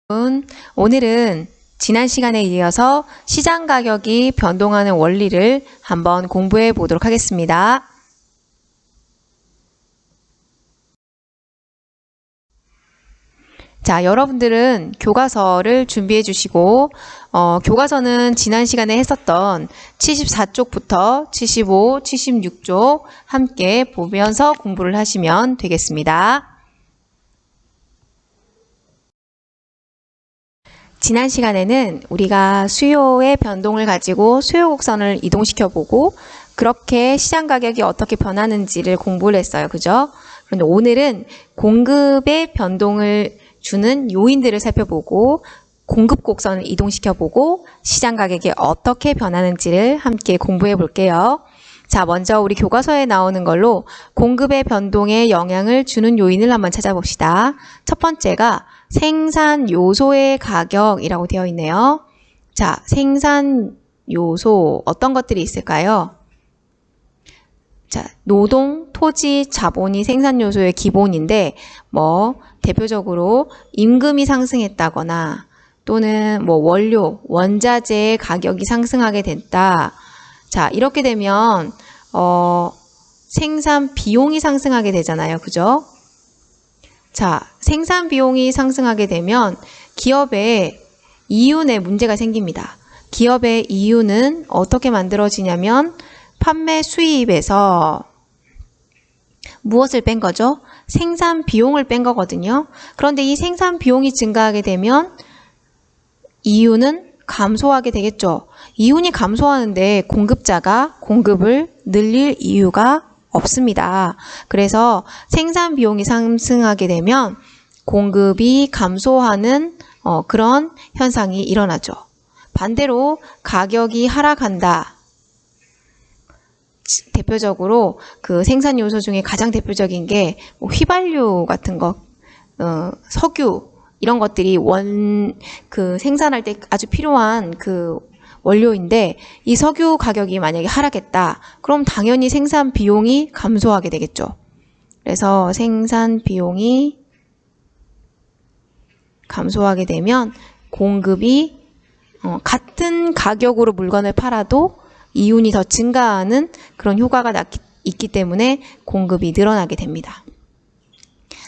오늘은 지난 시간에 이어서 시장 가격이 변동하는 원리를 한번 공부해 보도록 하겠습니다. 자, 여러분들은 교과서를 준비해 주시고 교과서는 지난 시간에 했었던 74쪽부터 75, 76쪽 함께 보면서 공부를 하시면 되겠습니다. 지난 시간에는 우리가 수요의 변동을 가지고 수요 곡선을 이동시켜 보고 그렇게 시장 가격이 어떻게 변하는지를 공부를 했어요. 그죠? 그런데 오늘은 공급의 변동을 주는 요인들을 살펴보고 공급 곡선을 이동시켜 보고 시장 가격이 어떻게 변하는지를 함께 공부해 볼게요. 자, 먼저 우리 교과서에 나오는 걸로 공급의 변동에 영향을 주는 요인을 한번 찾아봅시다. 첫 번째가 생산 요소의 가격이라고 되어 있네요. 자, 생산 요소 어떤 것들이 있을까요? 자, 노동, 토지, 자본이 생산 요소의 기본인데 대표적으로 임금이 상승했다거나 또는 원료, 원자재의 가격이 상승하게 됐다. 자, 이렇게 되면 생산 비용이 상승하게 되잖아요. 그죠? 자, 생산 비용이 상승하게 되면 기업의 이윤에 문제가 생깁니다. 기업의 이윤은 어떻게 만들어지냐면 판매 수입에서 무엇을 뺀 거죠? 생산 비용을 뺀 거거든요. 그런데 이 생산 비용이 증가하게 되면 이윤은 감소하게 되겠죠. 이윤이 감소하는데 공급자가 공급을 늘릴 이유가 없습니다. 그래서 생산 비용이 상승하게 되면 공급이 감소하는 그런 현상이 일어나죠. 반대로 가격이 하락한다. 대표적으로 그 생산 요소 중에 가장 대표적인 게 휘발유 같은 거, 석유 이런 것들이 생산할 때 아주 필요한 그 원료인데 이 석유 가격이 만약에 하락했다. 그럼 당연히 생산 비용이 감소하게 되겠죠. 그래서 생산 비용이 감소하게 되면 공급이 같은 가격으로 물건을 팔아도 이윤이 더 증가하는 그런 효과가 있기 때문에 공급이 늘어나게 됩니다.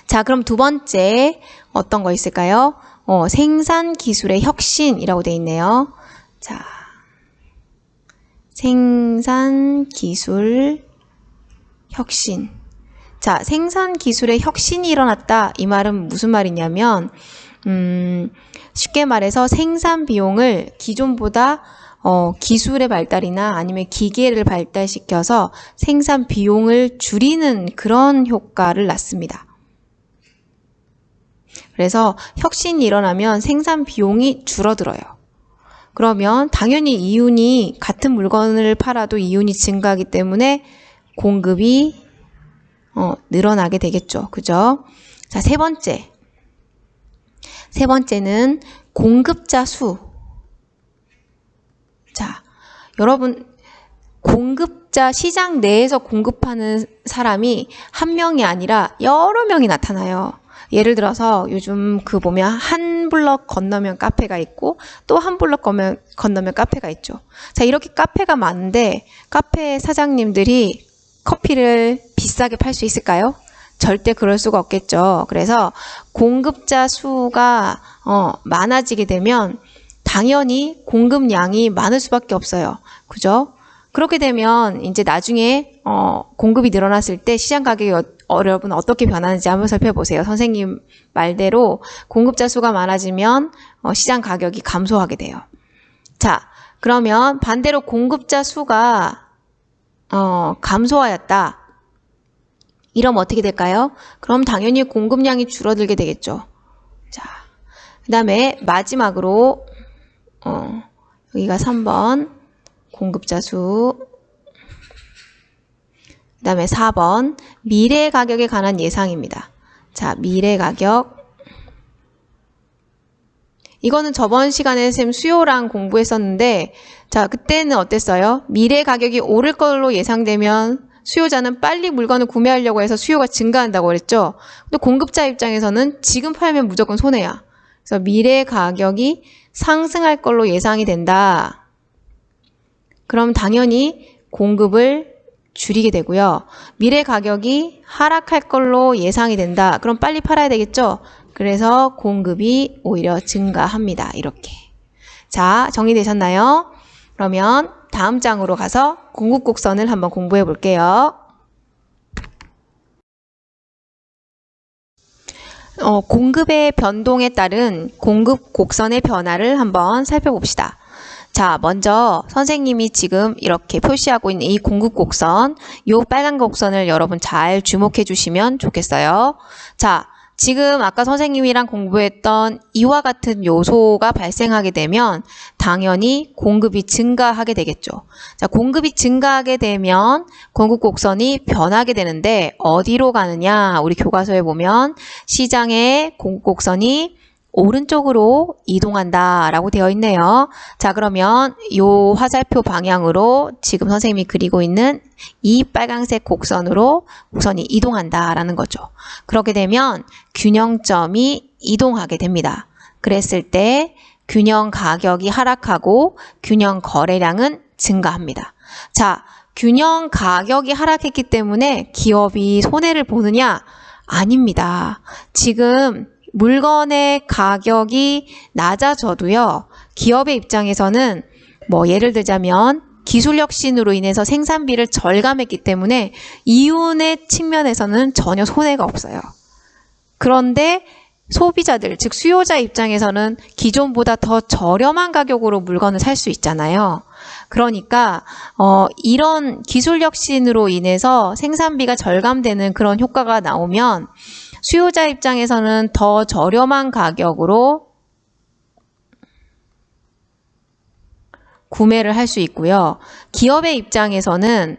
자, 그럼 두 번째 어떤 거 있을까요? 생산 기술의 혁신이라고 되어 있네요. 자, 생산 기술 혁신. 자, 생산 기술의 혁신이 일어났다. 이 말은 무슨 말이냐면 쉽게 말해서 생산 비용을 기존보다 기술의 발달이나 아니면 기계를 발달시켜서 생산 비용을 줄이는 그런 효과를 낳습니다. 그래서 혁신이 일어나면 생산 비용이 줄어들어요. 그러면 당연히 이윤이 같은 물건을 팔아도 이윤이 증가하기 때문에 공급이 늘어나게 되겠죠. 그죠? 자, 세 번째는 공급자 수. 자, 여러분 시장 내에서 공급하는 사람이 한 명이 아니라 여러 명이 나타나요. 예를 들어서 요즘 보면 한 블럭 건너면 카페가 있고 또 한 블럭 건너면 카페가 있죠. 자, 이렇게 카페가 많은데 카페 사장님들이 커피를 비싸게 팔 수 있을까요? 절대 그럴 수가 없겠죠. 그래서 공급자 수가 많아지게 되면 당연히 공급량이 많을 수밖에 없어요. 그죠? 그렇게 되면 이제 나중에 공급이 늘어났을 때 시장 가격이 여러분 어떻게 변하는지 한번 살펴보세요. 선생님 말대로 공급자 수가 많아지면 시장 가격이 감소하게 돼요. 자, 그러면 반대로 공급자 수가 감소하였다. 이러면 어떻게 될까요? 그럼 당연히 공급량이 줄어들게 되겠죠. 자, 그 다음에 마지막으로 여기가 3번 공급자 수, 그 다음에 4번 미래 가격에 관한 예상입니다. 자, 미래 가격. 이거는 저번 시간에 쌤 수요랑 공부했었는데 자, 그때는 어땠어요? 미래 가격이 오를 걸로 예상되면 수요자는 빨리 물건을 구매하려고 해서 수요가 증가한다고 그랬죠. 근데 공급자 입장에서는 지금 팔면 무조건 손해야. 그래서 미래 가격이 상승할 걸로 예상이 된다. 그럼 당연히 공급을 줄이게 되고요. 미래 가격이 하락할 걸로 예상이 된다. 그럼 빨리 팔아야 되겠죠? 그래서 공급이 오히려 증가합니다. 이렇게. 자, 정리되셨나요? 그러면 다음 장으로 가서 공급 곡선을 한번 공부해 볼게요. 공급의 변동에 따른 공급 곡선의 변화를 한번 살펴봅시다. 자, 먼저 선생님이 지금 이렇게 표시하고 있는 이 공급 곡선, 이 빨간 곡선을 여러분 잘 주목해 주시면 좋겠어요. 자, 지금 아까 선생님이랑 공부했던 이와 같은 요소가 발생하게 되면 당연히 공급이 증가하게 되겠죠. 자, 공급이 증가하게 되면 공급 곡선이 변하게 되는데 어디로 가느냐? 우리 교과서에 보면 시장의 공급 곡선이 오른쪽으로 이동한다 라고 되어 있네요. 자, 그러면 이 화살표 방향으로 지금 선생님이 그리고 있는 이 빨간색 곡선으로 곡선이 이동한다 라는 거죠. 그렇게 되면 균형점이 이동하게 됩니다. 그랬을 때 균형 가격이 하락하고 균형 거래량은 증가합니다. 자, 균형 가격이 하락했기 때문에 기업이 손해를 보느냐? 아닙니다. 지금 물건의 가격이 낮아져도요, 기업의 입장에서는 뭐 예를 들자면 기술 혁신으로 인해서 생산비를 절감했기 때문에 이윤의 측면에서는 전혀 손해가 없어요. 그런데 소비자들, 즉 수요자 입장에서는 기존보다 더 저렴한 가격으로 물건을 살 수 있잖아요. 그러니까 이런 기술 혁신으로 인해서 생산비가 절감되는 그런 효과가 나오면 수요자 입장에서는 더 저렴한 가격으로 구매를 할 수 있고요. 기업의 입장에서는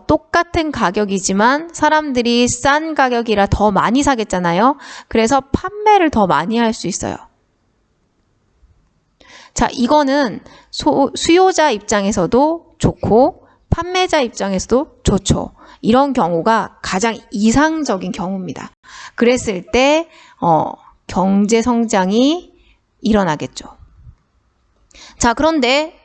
똑같은 가격이지만 사람들이 싼 가격이라 더 많이 사겠잖아요. 그래서 판매를 더 많이 할 수 있어요. 자, 이거는 수요자 입장에서도 좋고 판매자 입장에서도 좋죠. 이런 경우가 가장 이상적인 경우입니다. 그랬을 때 경제 성장이 일어나겠죠. 자, 그런데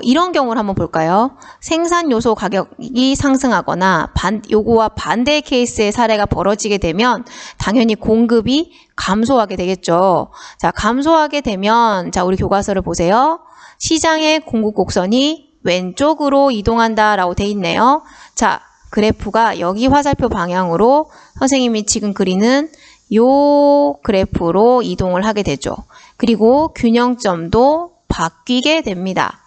이런 경우를 한번 볼까요? 생산 요소 가격이 상승하거나 요거와 반대의 케이스의 사례가 벌어지게 되면 당연히 공급이 감소하게 되겠죠. 자, 감소하게 되면 자, 우리 교과서를 보세요. 시장의 공급 곡선이 왼쪽으로 이동한다라고 돼 있네요. 자, 그래프가 여기 화살표 방향으로 선생님이 지금 그리는 요 그래프로 이동을 하게 되죠. 그리고 균형점도 바뀌게 됩니다.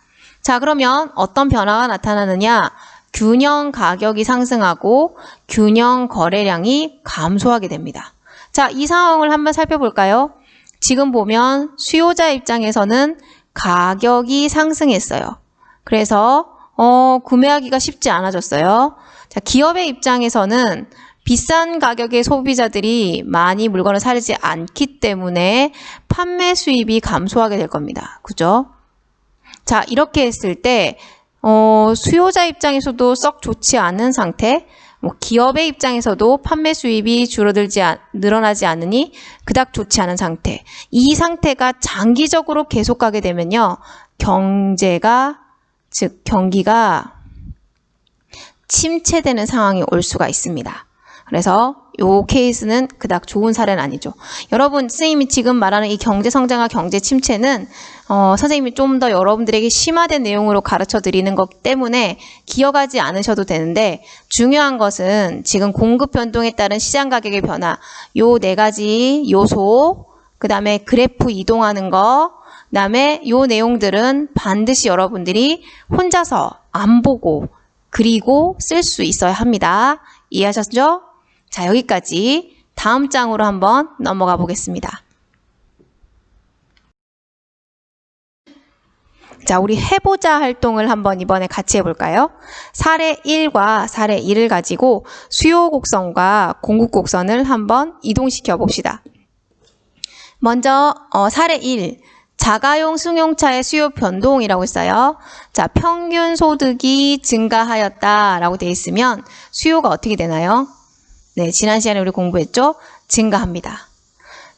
자, 그러면 어떤 변화가 나타나느냐? 균형 가격이 상승하고 균형 거래량이 감소하게 됩니다. 자, 이 상황을 한번 살펴볼까요? 지금 보면 수요자 입장에서는 가격이 상승했어요. 그래서 구매하기가 쉽지 않아졌어요. 자, 기업의 입장에서는 비싼 가격의 소비자들이 많이 물건을 사지 않기 때문에 판매 수입이 감소하게 될 겁니다. 그죠? 자, 이렇게 했을 때 수요자 입장에서도 썩 좋지 않은 상태, 기업의 입장에서도 판매 수입이 늘어나지 않으니 그닥 좋지 않은 상태. 이 상태가 장기적으로 계속 가게 되면요, 경기가 침체되는 상황이 올 수가 있습니다. 그래서 이 케이스는 그닥 좋은 사례는 아니죠. 여러분, 선생님이 지금 말하는 이 경제 성장과 경제 침체는 선생님이 좀 더 여러분들에게 심화된 내용으로 가르쳐 드리는 것 때문에 기억하지 않으셔도 되는데, 중요한 것은 지금 공급 변동에 따른 시장 가격의 변화, 요 4가지 요소, 그 다음에 그래프 이동하는 거, 그 다음에 요 내용들은 반드시 여러분들이 혼자서 안 보고 그리고 쓸 수 있어야 합니다. 이해하셨죠? 자, 여기까지. 다음 장으로 한번 넘어가 보겠습니다. 자, 우리 해보자 활동을 한번 이번에 같이 해볼까요? 사례 1과 사례 2를 가지고 수요 곡선과 공급 곡선을 한번 이동시켜 봅시다. 먼저 사례 1. 자가용 승용차의 수요 변동이라고 있어요. 자, 평균 소득이 증가하였다라고 되어 있으면 수요가 어떻게 되나요? 네, 지난 시간에 우리 공부했죠? 증가합니다.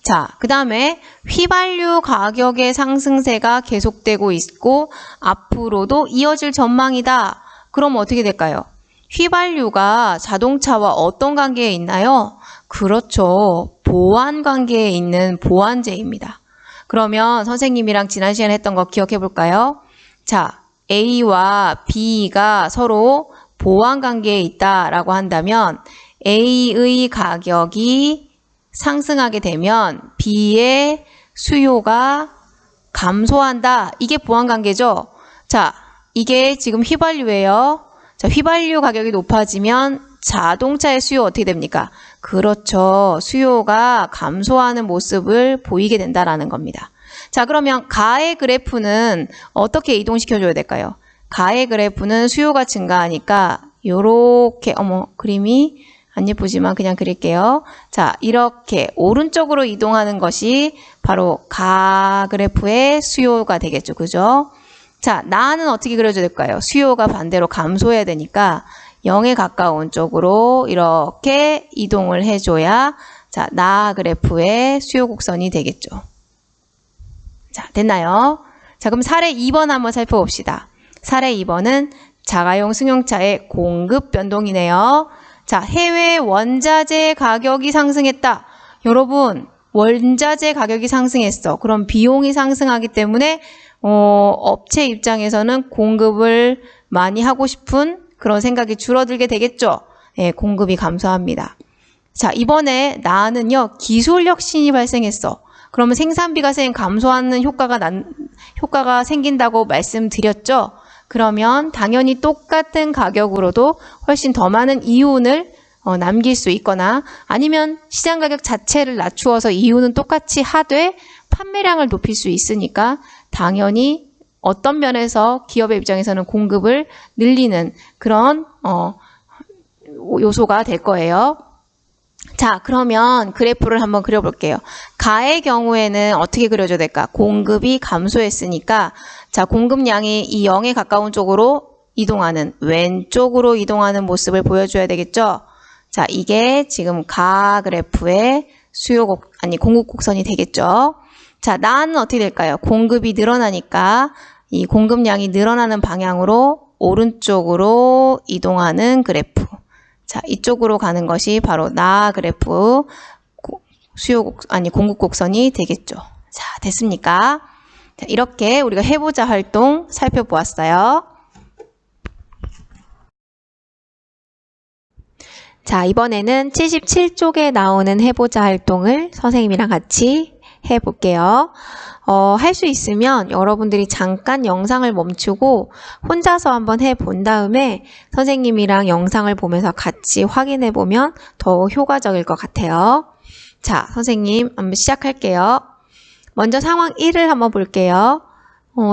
자, 그 다음에 휘발유 가격의 상승세가 계속되고 있고 앞으로도 이어질 전망이다. 그럼 어떻게 될까요? 휘발유가 자동차와 어떤 관계에 있나요? 그렇죠. 보완 관계에 있는 보완제입니다. 그러면 선생님이랑 지난 시간에 했던 거 기억해 볼까요? 자, A와 B가 서로 보완 관계에 있다라고 한다면 A의 가격이 상승하게 되면 B의 수요가 감소한다. 이게 보완 관계죠. 자, 이게 지금 휘발유예요. 자, 휘발유 가격이 높아지면 자동차의 수요 어떻게 됩니까? 그렇죠. 수요가 감소하는 모습을 보이게 된다라는 겁니다. 자, 그러면 가의 그래프는 어떻게 이동시켜줘야 될까요? 가의 그래프는 수요가 증가하니까 요렇게 그림이 안 예쁘지만 그냥 그릴게요. 자, 이렇게 오른쪽으로 이동하는 것이 바로 가 그래프의 수요가 되겠죠. 그죠? 자, 나는 어떻게 그려줘야 될까요? 수요가 반대로 감소해야 되니까 0에 가까운 쪽으로 이렇게 이동을 해줘야 자, 나 그래프의 수요 곡선이 되겠죠. 자, 됐나요? 자, 그럼 사례 2번 한번 살펴봅시다. 사례 2번은 자가용 승용차의 공급 변동이네요. 자, 해외 원자재 가격이 상승했다. 여러분, 원자재 가격이 상승했어. 그럼 비용이 상승하기 때문에 업체 입장에서는 공급을 많이 하고 싶은 그런 생각이 줄어들게 되겠죠. 예, 공급이 감소합니다. 자, 이번에 나는요, 기술 혁신이 발생했어. 그러면 생산비가 감소하는 효과가 생긴다고 말씀드렸죠. 그러면 당연히 똑같은 가격으로도 훨씬 더 많은 이윤을 남길 수 있거나 아니면 시장 가격 자체를 낮추어서 이윤은 똑같이 하되 판매량을 높일 수 있으니까 당연히 어떤 면에서 기업의 입장에서는 공급을 늘리는 그런 요소가 될 거예요. 자, 그러면 그래프를 한번 그려볼게요. 가의 경우에는 어떻게 그려줘야 될까? 공급이 감소했으니까 자, 공급량이 이 0에 가까운 쪽으로 이동하는 왼쪽으로 이동하는 모습을 보여줘야 되겠죠? 자, 이게 지금 가 그래프의 공급 곡선이 되겠죠? 자, 나는 어떻게 될까요? 공급이 늘어나니까 이 공급량이 늘어나는 방향으로 오른쪽으로 이동하는 그래프. 자, 이쪽으로 가는 것이 바로 나 그래프 공급 곡선이 되겠죠. 자, 됐습니까? 자, 이렇게 우리가 해보자 활동 살펴보았어요. 자, 이번에는 77쪽에 나오는 해보자 활동을 선생님이랑 같이 해볼게요. 할 수 있으면 여러분들이 잠깐 영상을 멈추고 혼자서 한번 해본 다음에 선생님이랑 영상을 보면서 같이 확인해 보면 더 효과적일 것 같아요. 자, 선생님 한번 시작할게요. 먼저 상황 1을 한번 볼게요.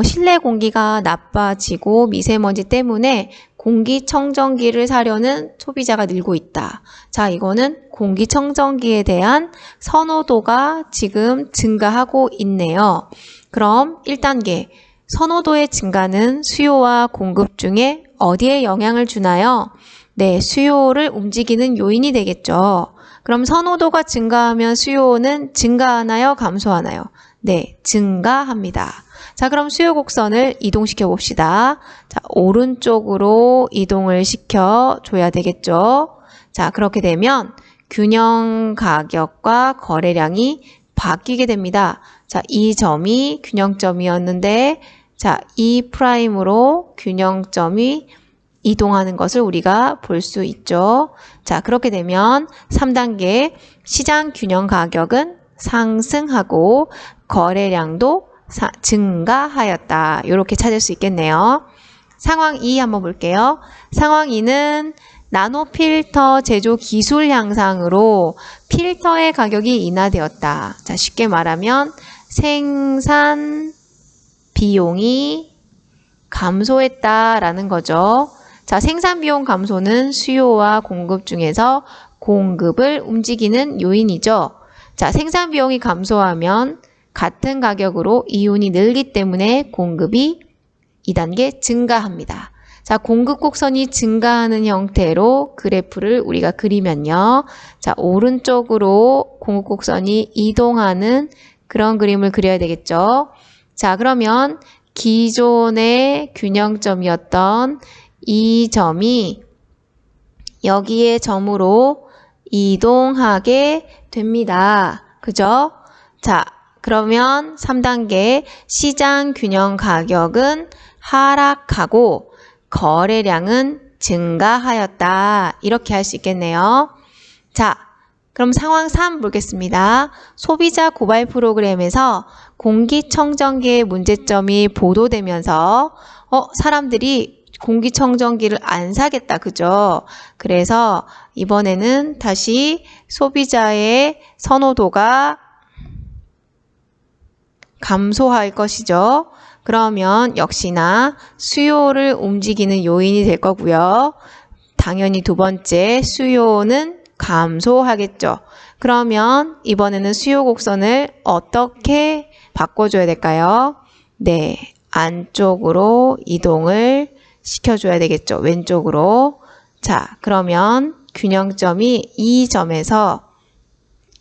실내 공기가 나빠지고 미세먼지 때문에 공기청정기를 사려는 소비자가 늘고 있다. 자, 이거는 공기청정기에 대한 선호도가 지금 증가하고 있네요. 그럼 1단계, 선호도의 증가는 수요와 공급 중에 어디에 영향을 주나요? 네, 수요를 움직이는 요인이 되겠죠. 그럼 선호도가 증가하면 수요는 증가하나요? 감소하나요? 네, 증가합니다. 자, 그럼 수요 곡선을 이동시켜 봅시다. 자, 오른쪽으로 이동을 시켜 줘야 되겠죠. 자, 그렇게 되면 균형 가격과 거래량이 바뀌게 됩니다. 자, 이 점이 균형점이었는데, 자, 이 프라임으로 균형점이 이동하는 것을 우리가 볼 수 있죠. 자, 그렇게 되면 3단계 시장 균형 가격은 상승하고 거래량도 증가하였다. 이렇게 찾을 수 있겠네요. 상황 2 한번 볼게요. 상황 2는 나노 필터 제조 기술 향상으로 필터의 가격이 인하되었다. 자, 쉽게 말하면 생산 비용이 감소했다라는 거죠. 자, 생산 비용 감소는 수요와 공급 중에서 공급을 움직이는 요인이죠. 자, 생산 비용이 감소하면 같은 가격으로 이윤이 늘기 때문에 공급이 2단계 증가합니다. 자, 공급 곡선이 증가하는 형태로 그래프를 우리가 그리면요. 자, 오른쪽으로 공급 곡선이 이동하는 그런 그림을 그려야 되겠죠. 자, 그러면 기존의 균형점이었던 이 점이 여기에 점으로 이동하게 됩니다. 그죠? 자, 그러면 3단계 시장 균형 가격은 하락하고 거래량은 증가하였다. 이렇게 할 수 있겠네요. 자, 그럼 상황 3 보겠습니다. 소비자 고발 프로그램에서 공기청정기의 문제점이 보도되면서 사람들이 공기청정기를 안 사겠다. 그죠? 그래서 이번에는 다시 소비자의 선호도가 감소할 것이죠. 그러면 역시나 수요를 움직이는 요인이 될 거고요. 당연히 두 번째 수요는 감소하겠죠. 그러면 이번에는 수요 곡선을 어떻게 바꿔줘야 될까요? 네, 안쪽으로 이동을 시켜줘야 되겠죠. 왼쪽으로. 자, 그러면 균형점이 이 점에서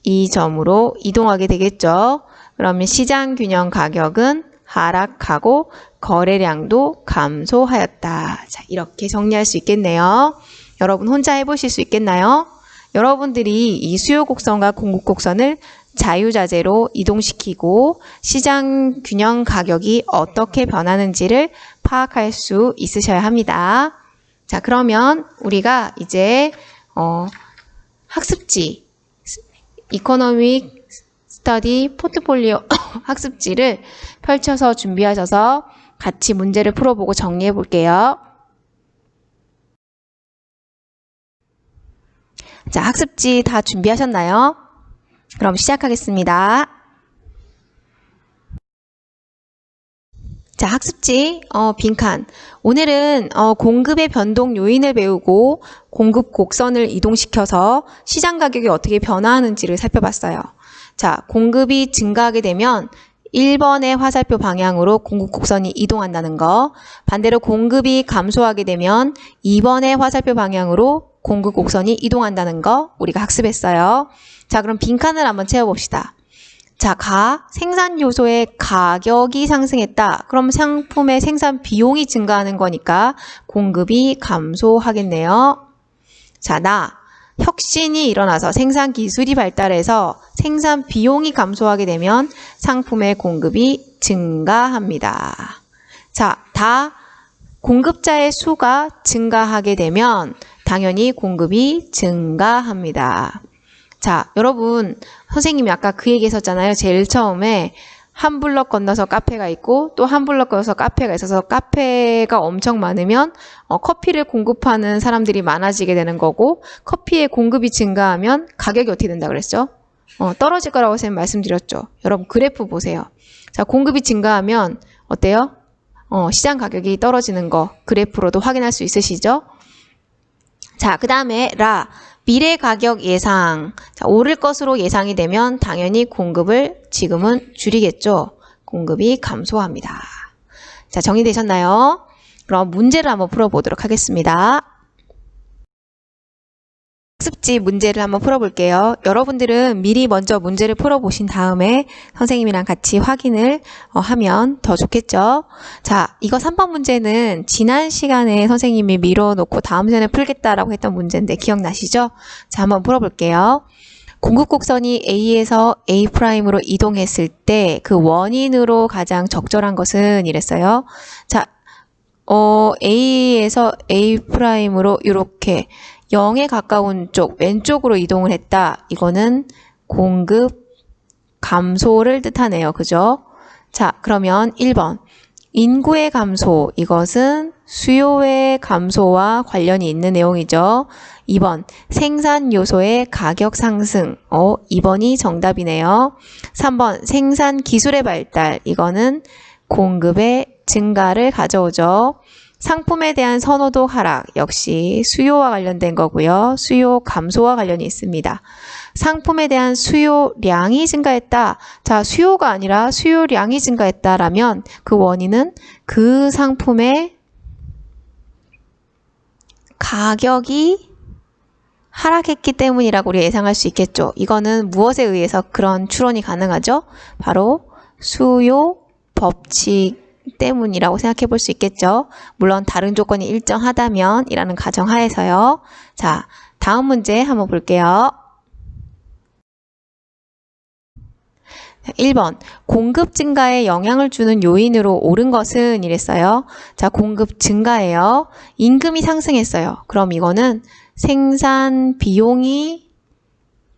이 점으로 이동하게 되겠죠. 그러면 시장 균형 가격은 하락하고 거래량도 감소하였다. 자, 이렇게 정리할 수 있겠네요. 여러분 혼자 해보실 수 있겠나요? 여러분들이 이 수요 곡선과 공급 곡선을 자유자재로 이동시키고 시장 균형 가격이 어떻게 변하는지를 파악할 수 있으셔야 합니다. 자, 그러면 우리가 이제 학습지 이코노믹 스터디 포트폴리오 학습지를 펼쳐서 준비하셔서 같이 문제를 풀어보고 정리해 볼게요. 자, 학습지 다 준비하셨나요? 그럼 시작하겠습니다. 자, 학습지 빈칸. 오늘은 공급의 변동 요인을 배우고 공급 곡선을 이동시켜서 시장 가격이 어떻게 변화하는지를 살펴봤어요. 자, 공급이 증가하게 되면 1번의 화살표 방향으로 공급 곡선이 이동한다는 거. 반대로 공급이 감소하게 되면 2번의 화살표 방향으로 공급 곡선이 이동한다는 거 우리가 학습했어요. 자, 그럼 빈칸을 한번 채워봅시다. 자, 생산 요소의 가격이 상승했다. 그럼 상품의 생산 비용이 증가하는 거니까 공급이 감소하겠네요. 자, 혁신이 일어나서 생산 기술이 발달해서 생산 비용이 감소하게 되면 상품의 공급이 증가합니다. 자, 공급자의 수가 증가하게 되면 당연히 공급이 증가합니다. 자, 여러분, 선생님이 아까 그 얘기 했었잖아요. 제일 처음에 한 블럭 건너서 카페가 있고 또 한 블럭 건너서 카페가 있어서 카페가 엄청 많으면 커피를 공급하는 사람들이 많아지게 되는 거고 커피의 공급이 증가하면 가격이 어떻게 된다 그랬죠? 떨어질 거라고 선생님 말씀드렸죠. 여러분 그래프 보세요. 자, 공급이 증가하면 어때요? 시장 가격이 떨어지는 거 그래프로도 확인할 수 있으시죠? 자, 그 다음에 미래 가격 예상. 자, 오를 것으로 예상이 되면 당연히 공급을 지금은 줄이겠죠. 공급이 감소합니다. 자, 정리되셨나요? 그럼 문제를 한번 풀어보도록 하겠습니다. 학습지 문제를 한번 풀어볼게요. 여러분들은 미리 먼저 문제를 풀어보신 다음에 선생님이랑 같이 확인을 하면 더 좋겠죠. 자, 이거 3번 문제는 지난 시간에 선생님이 미뤄놓고 다음 시간에 풀겠다라고 했던 문제인데 기억나시죠? 자, 한번 풀어볼게요. 공급 곡선이 A에서 A'로 이동했을 때 그 원인으로 가장 적절한 것은 이랬어요. 자, A에서 A'로 이렇게 0에 가까운 쪽 왼쪽으로 이동을 했다. 이거는 공급 감소를 뜻하네요. 그죠? 자, 그러면 1번 인구의 감소, 이것은 수요의 감소와 관련이 있는 내용이죠. 2번 생산 요소의 가격 상승, 2번이 정답이네요. 3번 생산 기술의 발달, 이거는 공급의 증가를 가져오죠. 상품에 대한 선호도 하락, 역시 수요와 관련된 거고요. 수요 감소와 관련이 있습니다. 상품에 대한 수요량이 증가했다. 자, 수요가 아니라 수요량이 증가했다라면 그 원인은 그 상품의 가격이 하락했기 때문이라고 우리 예상할 수 있겠죠. 이거는 무엇에 의해서 그런 추론이 가능하죠? 바로 수요 법칙 때문이라고 생각해 볼 수 있겠죠. 물론 다른 조건이 일정하다면 이라는 가정하에서요. 자, 다음 문제 한번 볼게요. 1번, 공급 증가에 영향을 주는 요인으로 오른 것은 이랬어요. 자, 공급 증가예요. 임금이 상승했어요. 그럼 이거는 생산 비용이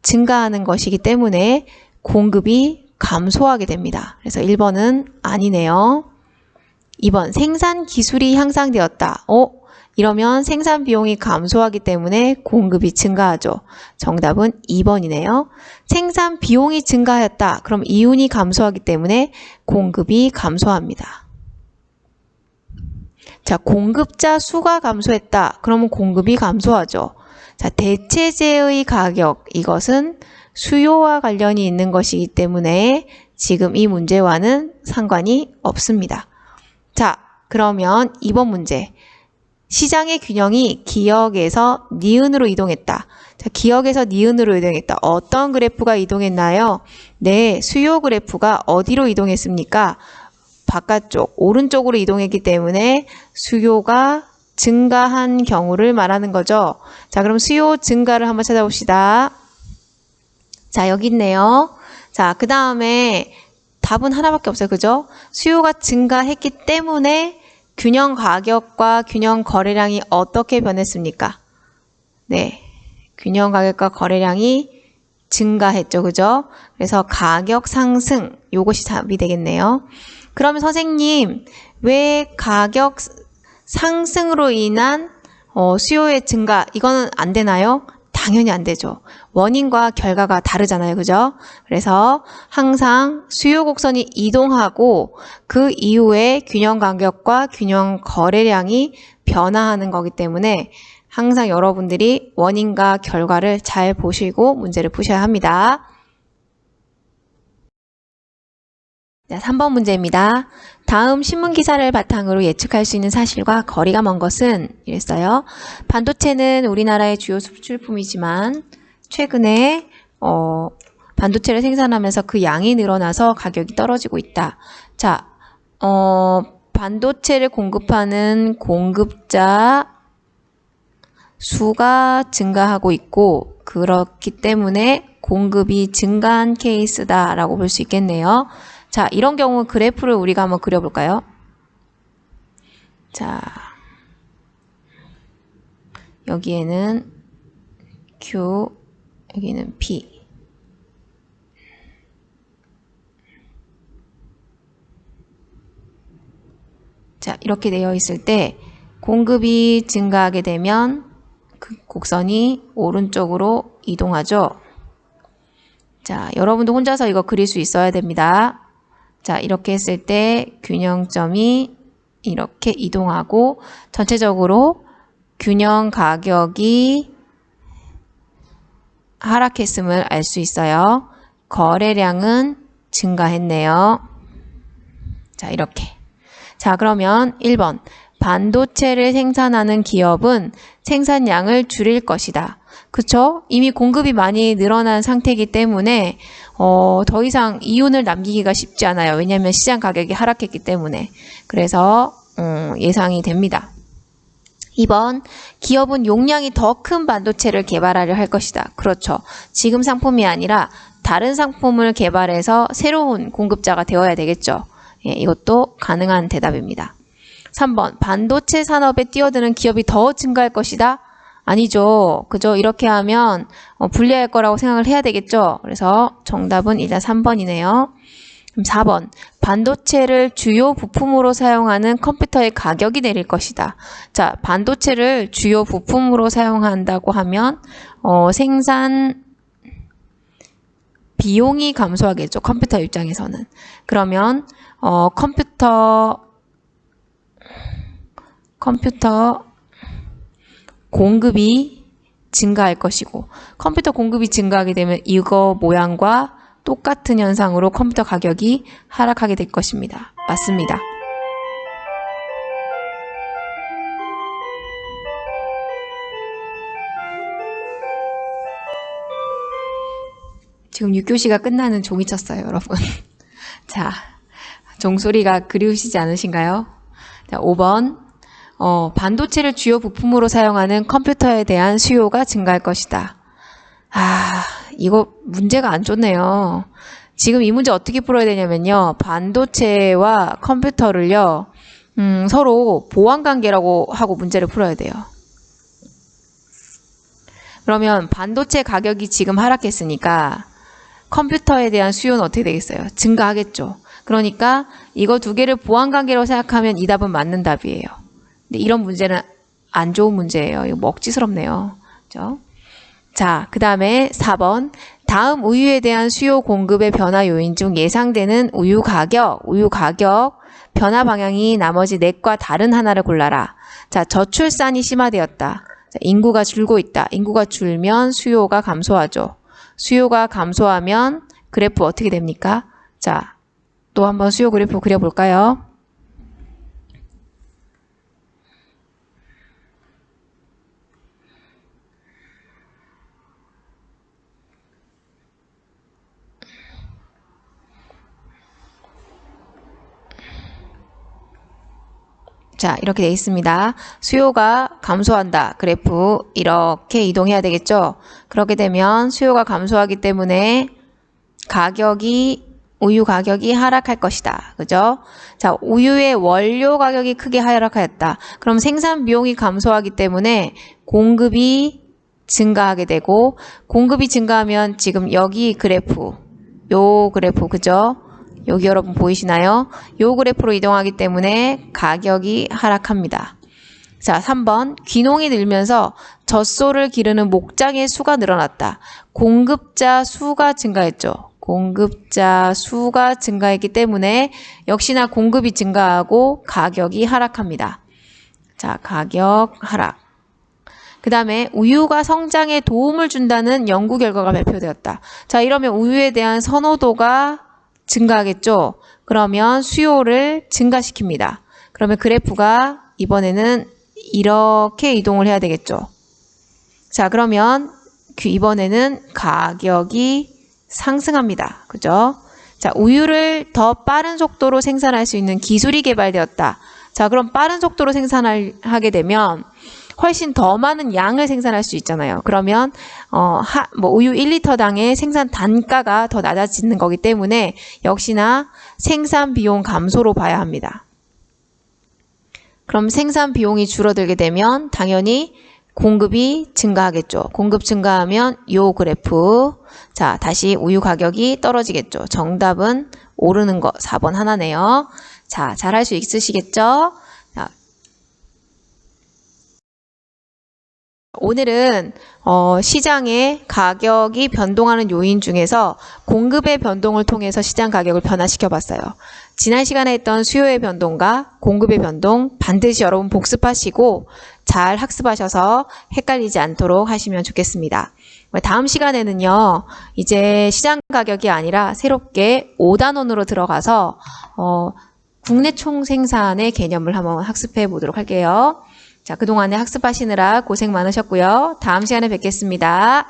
증가하는 것이기 때문에 공급이 감소하게 됩니다. 그래서 1번은 아니네요. 2번, 생산 기술이 향상되었다. 이러면 생산 비용이 감소하기 때문에 공급이 증가하죠. 정답은 2번이네요. 생산 비용이 증가하였다. 그럼 이윤이 감소하기 때문에 공급이 감소합니다. 자, 공급자 수가 감소했다. 그러면 공급이 감소하죠. 자, 대체재의 가격, 이것은 수요와 관련이 있는 것이기 때문에 지금 이 문제와는 상관이 없습니다. 자, 그러면 2번 문제. 시장의 균형이 기역에서 니은으로 이동했다. 자, 기역에서 니은으로 이동했다. 어떤 그래프가 이동했나요? 네, 수요 그래프가 어디로 이동했습니까? 바깥쪽, 오른쪽으로 이동했기 때문에 수요가 증가한 경우를 말하는 거죠. 자, 그럼 수요 증가를 한번 찾아봅시다. 자, 여기 있네요. 자, 그 다음에 답은 하나밖에 없어요. 그죠? 수요가 증가했기 때문에 균형 가격과 균형 거래량이 어떻게 변했습니까? 네, 균형 가격과 거래량이 증가했죠. 그죠? 그래서 가격 상승, 요것이 답이 되겠네요. 그러면 선생님, 왜 가격 상승으로 인한 수요의 증가, 이거는 안 되나요? 당연히 안 되죠. 원인과 결과가 다르잖아요. 그죠? 그래서 항상 수요 곡선이 이동하고 그 이후에 균형 가격과 균형 거래량이 변화하는 거기 때문에 항상 여러분들이 원인과 결과를 잘 보시고 문제를 푸셔야 합니다. 자, 3번 문제입니다. 다음 신문 기사를 바탕으로 예측할 수 있는 사실과 거리가 먼 것은 이랬어요. 반도체는 우리나라의 주요 수출품이지만 최근에 반도체를 생산하면서 그 양이 늘어나서 가격이 떨어지고 있다. 자, 반도체를 공급하는 공급자 수가 증가하고 있고 그렇기 때문에 공급이 증가한 케이스다라고 볼 수 있겠네요. 자, 이런 경우 그래프를 우리가 한번 그려볼까요? 자, 여기에는 Q, 여기는 P. 자, 이렇게 되어 있을 때 공급이 증가하게 되면 그 곡선이 오른쪽으로 이동하죠. 자, 여러분도 혼자서 이거 그릴 수 있어야 됩니다. 자, 이렇게 했을 때 균형점이 이렇게 이동하고 전체적으로 균형 가격이 하락했음을 알 수 있어요. 거래량은 증가했네요. 자, 이렇게. 자, 그러면 1번. 반도체를 생산하는 기업은 생산량을 줄일 것이다. 그쵸? 이미 공급이 많이 늘어난 상태이기 때문에 더 이상 이윤을 남기기가 쉽지 않아요. 왜냐하면 시장 가격이 하락했기 때문에. 그래서 예상이 됩니다. 2번, 기업은 용량이 더 큰 반도체를 개발하려 할 것이다. 그렇죠. 지금 상품이 아니라 다른 상품을 개발해서 새로운 공급자가 되어야 되겠죠. 예, 이것도 가능한 대답입니다. 3번, 반도체 산업에 뛰어드는 기업이 더 증가할 것이다. 아니죠. 그죠? 이렇게 하면 불리할 거라고 생각을 해야 되겠죠. 그래서 정답은 일단 3번이네요. 그럼 4번, 반도체를 주요 부품으로 사용하는 컴퓨터의 가격이 내릴 것이다. 자, 반도체를 주요 부품으로 사용한다고 하면 생산 비용이 감소하겠죠. 컴퓨터 입장에서는. 그러면 컴퓨터 공급이 증가할 것이고 컴퓨터 공급이 증가하게 되면 이거 모양과 똑같은 현상으로 컴퓨터 가격이 하락하게 될 것입니다. 맞습니다. 지금 6교시가 끝나는 종이 쳤어요, 여러분. 자, 종소리가 그리우시지 않으신가요? 자, 5번. 반도체를 주요 부품으로 사용하는 컴퓨터에 대한 수요가 증가할 것이다. 이거 문제가 안 좋네요. 지금 이 문제 어떻게 풀어야 되냐면요. 반도체와 컴퓨터를요, 서로 보완관계라고 하고 문제를 풀어야 돼요. 그러면 반도체 가격이 지금 하락했으니까 컴퓨터에 대한 수요는 어떻게 되겠어요? 증가하겠죠. 그러니까 이거 두 개를 보완관계로 생각하면 이 답은 맞는 답이에요. 근데 이런 문제는 안 좋은 문제예요. 이거 먹지스럽네요. 그렇죠? 자, 그 다음에 4번. 다음 우유에 대한 수요 공급의 변화 요인 중 예상되는 우유 가격 변화 방향이 나머지 넷과 다른 하나를 골라라. 자, 저출산이 심화되었다. 자, 인구가 줄고 있다. 인구가 줄면 수요가 감소하죠. 수요가 감소하면 그래프 어떻게 됩니까? 자, 또 한번 수요 그래프 그려볼까요? 자, 이렇게 되어 있습니다. 수요가 감소한다. 그래프 이렇게 이동해야 되겠죠? 그렇게 되면 수요가 감소하기 때문에 우유 가격이 하락할 것이다. 그죠? 자, 우유의 원료 가격이 크게 하락하였다. 그럼 생산 비용이 감소하기 때문에 공급이 증가하게 되고, 공급이 증가하면 지금 여기 그래프, 요 그래프, 그죠? 여기 여러분 보이시나요? 요 그래프로 이동하기 때문에 가격이 하락합니다. 자, 3번. 귀농이 늘면서 젖소를 기르는 목장의 수가 늘어났다. 공급자 수가 증가했죠. 공급자 수가 증가했기 때문에 역시나 공급이 증가하고 가격이 하락합니다. 자, 가격 하락. 그 다음에 우유가 성장에 도움을 준다는 연구 결과가 발표되었다. 자, 이러면 우유에 대한 선호도가 증가하겠죠. 그러면 수요를 증가시킵니다. 그러면 그래프가 이번에는 이렇게 이동을 해야 되겠죠. 자, 그러면 이번에는 가격이 상승합니다. 그죠? 자, 우유를 더 빠른 속도로 생산할 수 있는 기술이 개발되었다. 자, 그럼 빠른 속도로 생산하게 되면 훨씬 더 많은 양을 생산할 수 있잖아요. 그러면 우유 1리터당의 생산 단가가 더 낮아지는 거기 때문에 역시나 생산 비용 감소로 봐야 합니다. 그럼 생산 비용이 줄어들게 되면 당연히 공급이 증가하겠죠. 공급 증가하면 요 그래프, 자, 다시 우유 가격이 떨어지겠죠. 정답은 오르는 거 4번 하나네요. 자, 잘할 수 있으시겠죠? 오늘은 시장의 가격이 변동하는 요인 중에서 공급의 변동을 통해서 시장 가격을 변화시켜 봤어요. 지난 시간에 했던 수요의 변동과 공급의 변동 반드시 여러분 복습하시고 잘 학습하셔서 헷갈리지 않도록 하시면 좋겠습니다. 다음 시간에는요, 이제 시장 가격이 아니라 새롭게 5단원으로 들어가서 국내 총생산의 개념을 한번 학습해 보도록 할게요. 자, 그동안에 학습하시느라 고생 많으셨고요. 다음 시간에 뵙겠습니다.